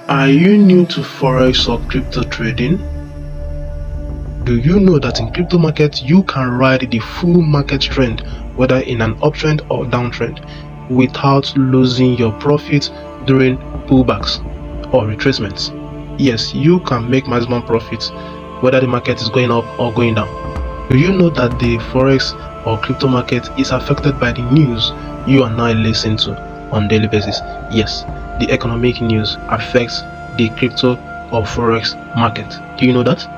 Are you new to Forex or crypto trading? Do you know that in crypto market you can ride the full market trend, whether in an uptrend or downtrend, without losing your profit during pullbacks or retracements? Yes, you can make maximum profits whether the market is going up or going down. Do you know that the Forex or crypto market is affected by the news you and I listen to on daily basis? Yes, the economic news affects the crypto or Forex market. Do you know that?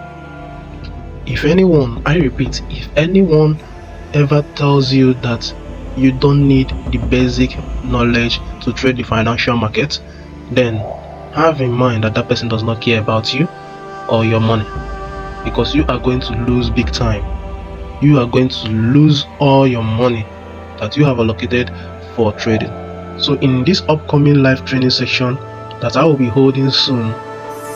If anyone, I repeat, if anyone ever tells you that you don't need the basic knowledge to trade the financial market, then have in mind that that person does not care about you or your money, because you are going to lose big time. You are going to lose all your money that you have allocated for trading. So in this upcoming live training session that I will be holding soon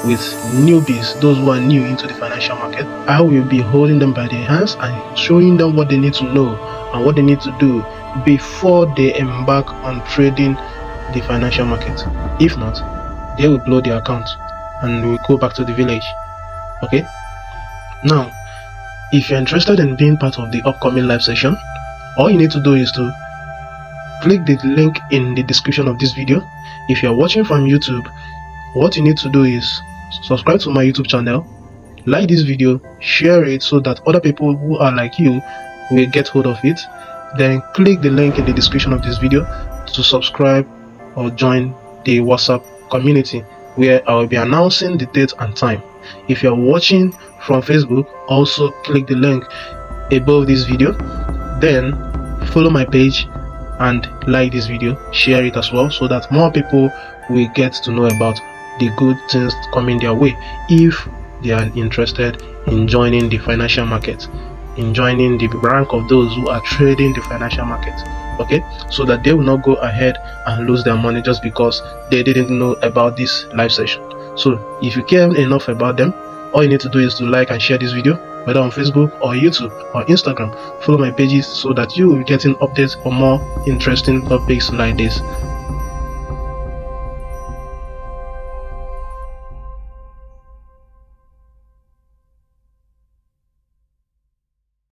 with newbies, those who are new into the financial market, I will be holding them by their hands and showing them what they need to know and what they need to do before they embark on trading the financial market. If not, they will blow their account and will go back to the village. Okay, now if you're interested in being part of the upcoming live session, all you need to do is to click the link in the description of this video. If you're watching from YouTube, what you need to do is subscribe to my YouTube channel, like this video, share it so that other people who are like you will get hold of it. Then click the link in the description of this video to subscribe or join the WhatsApp community where I will be announcing the date and time. If you're watching from Facebook, also click the link above this video, then follow my page and like this video, share it as well, so that more people will get to know about the good things coming their way if they are interested in joining the financial market, in joining the rank of those who are trading the financial market. Okay, so that they will not go ahead and lose their money just because they didn't know about this live session. So if you care enough about them, all you need to do is to like and share this video, whether on Facebook or YouTube or Instagram. Follow my pages so that you will be getting updates for more interesting topics like this.